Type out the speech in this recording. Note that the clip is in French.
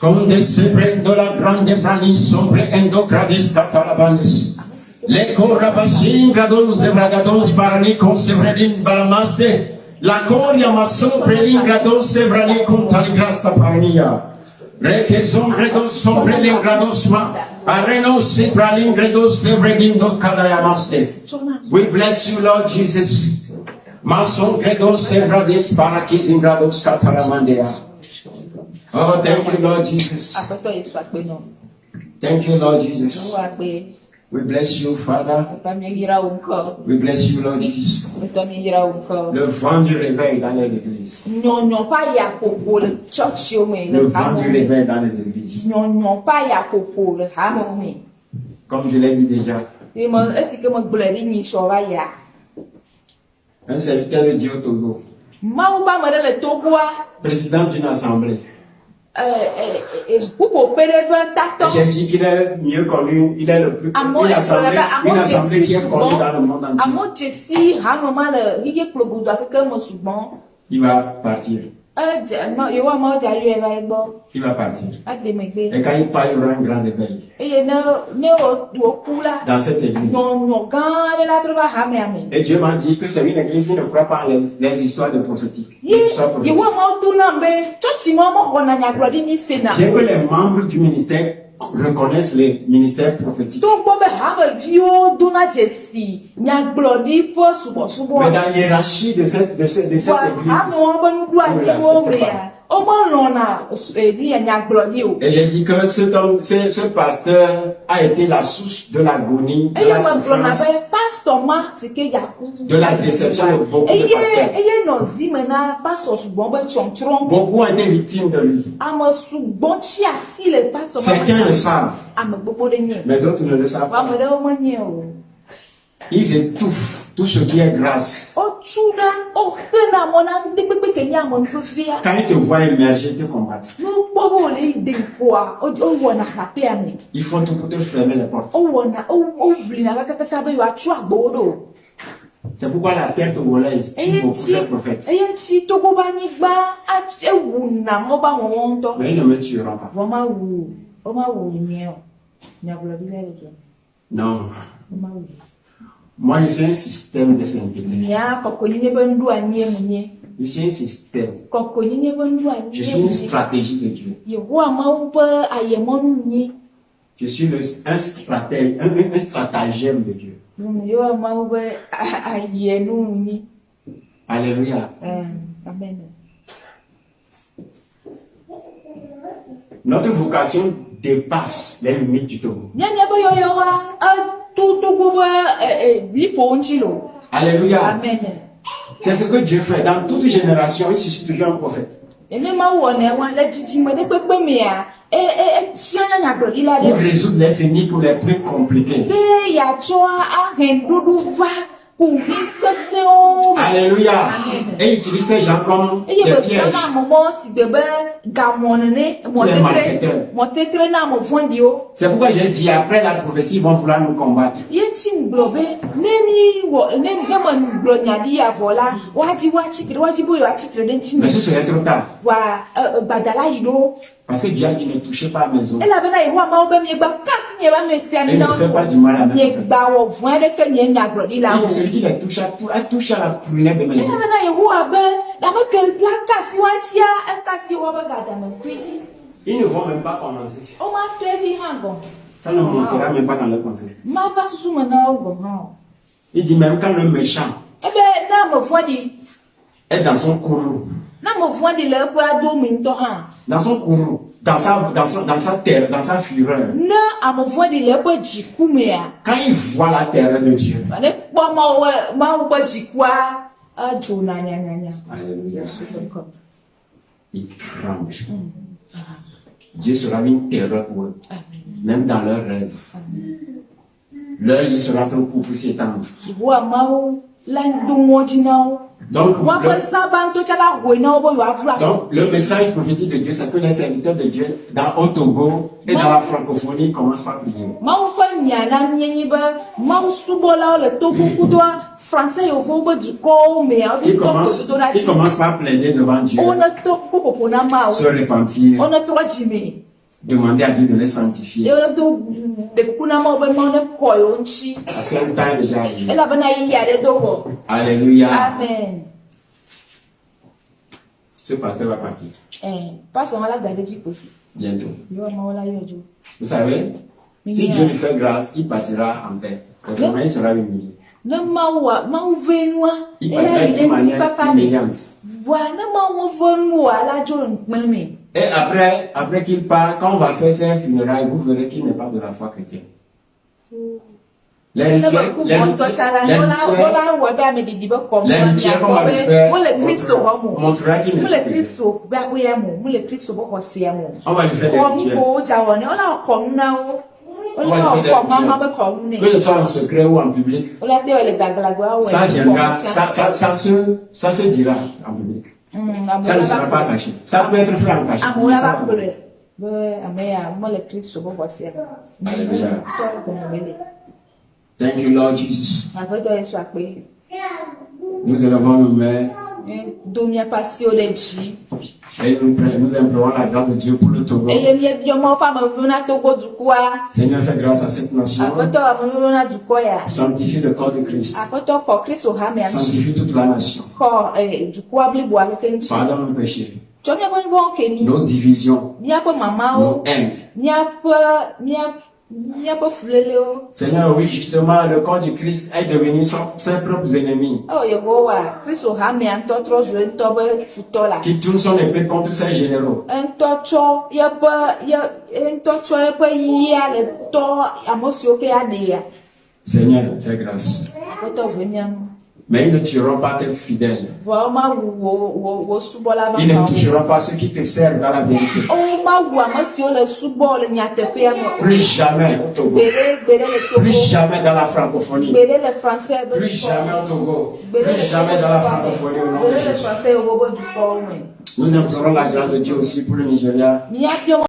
Comme de sebrendo la grande brani sobre endocradis catalabanes. Le corrabasin gradon zevragadon sparani con sevredin balamaste. La coria ma sobre l'ingradon sevrani con taligrasta parnia. Reke sombredon sobre l'ingradosma. Areno sebra l'ingradon sevredin cadayamaste. We bless you, Lord Jesus. Mason gredon sevradis parakis ingrados catalamandea. Oh, thank you, Lord Jesus. Thank you, Lord Jesus. We bless you, Father. We bless you, Lord Jesus. Le vent du réveil dans les églises. Le vent du réveil dans les églises. Comme je l'ai dit déjà. Un serviteur de Dieu au Togo. Président d'une assemblée. J'ai dit qu'il est mieux connu, il est le plus connu, une assemblée qui est connue dans le monde entier. Il va partir. Il va partir. Et quand il part, il y aura un grand réveil. Dans cette église. Et Dieu m'a dit que c'est une église qui ne croit pas les histoires de prophétique. Bien que les membres du ministère reconnaissent les ministères prophétiques. Mais dans l'hiérarchie de cette église, et j'ai dit que ce pasteur a été la source de l'agonie, de la souffrance, de la déception de beaucoup de pasteurs. Beaucoup ont été victimes de lui. Certains le savent, mais d'autres ne le savent pas. Ils étouffent tout ce qui est grâce. Quand ils te voient émerger, ils te combattent. Ils font tout pour te fermer les portes. C'est pourquoi la terre togolaise tue beaucoup ces prophètes. Mais ils ne me tueront pas. Non. Moi, je suis un système de sainteté. Je suis un système. Je suis une stratégie de Dieu. Je suis un stratagème de Dieu. Alléluia. Amen. Notre vocation dépasse les limites du Togo. Alléluia. Amen. C'est ce que Dieu fait. Dans toute génération, il suscite toujours un prophète. Pour résoudre les énigmes ou les trucs compliqués. Alléluia. Et il utilise ces gens comme des pièges. C'est pourquoi j'ai dit après la prophétie, ils vont vouloir nous combattre. Mais ce serait trop tard. Parce que Dieu a dit ne touchez pas à mes os. Et ne fais pas du mal à mes enfants. Et celui qui les touche a touché à la prunelle de mes os. Ils ne vont même pas commencer. Ça ne montera même pas dans le conseil. Il dit même quand le méchant est dans son courroux. Dans son courroux, dans sa terre, dans sa fureur. Quand il voit la terre de Dieu. Alléluia. Il tremble. Dieu sera une terreur pour eux. Même dans leurs rêves. Leur lit sera trop court pour s'étendre. Donc, le message prophétique de Dieu, c'est que les serviteurs de Dieu, au Togo et dans la francophonie, commencent par prier. Ils commencent par plaider devant Dieu, se repentir, demander à Dieu de les sanctifier. Parce que le temps est déjà arrivé. Alléluia. Amen. Ce pasteur va partir. Bientôt. Vous savez, si Dieu lui fait grâce, il partira en paix. Autrement, il sera humilié. Il partira d'une manière humiliante. Et après qu'il part, quand on va faire ses funérailles, vous verrez qu'il n'est pas de la foi chrétienne. Les rituels qu'on va lui faire montrera qu'il n'est pas chrétien. On va lui faire des rituels. Que ce soit en secret ou en public, ça viendra, ça se dira en public. Ça ne sera pas caché. Ça peut être fait en caché. Alléluia. Thank you, Lord Jesus. Nous élevons nos mains et nous implorons la grâce de Dieu pour le Togo. Seigneur, fais grâce à cette nation. Sanctifie le corps de Christ. Sanctifie toute la nation. Pardonne nos péchés, nos divisions, nos haines. Seigneur, oui, justement, le corps du Christ est devenu ses propres ennemis. Qui tourne son épée contre ses généraux. Seigneur, fais grâce. Mais ils ne tueront pas tes fidèles. Ils ne toucheront pas ceux qui te servent dans la vérité. Plus jamais au Togo. Plus jamais dans la francophonie. Plus jamais au Togo. Plus jamais dans la francophonie au nom de Jésus. Nous implorons la grâce de Dieu aussi pour le Nigeria.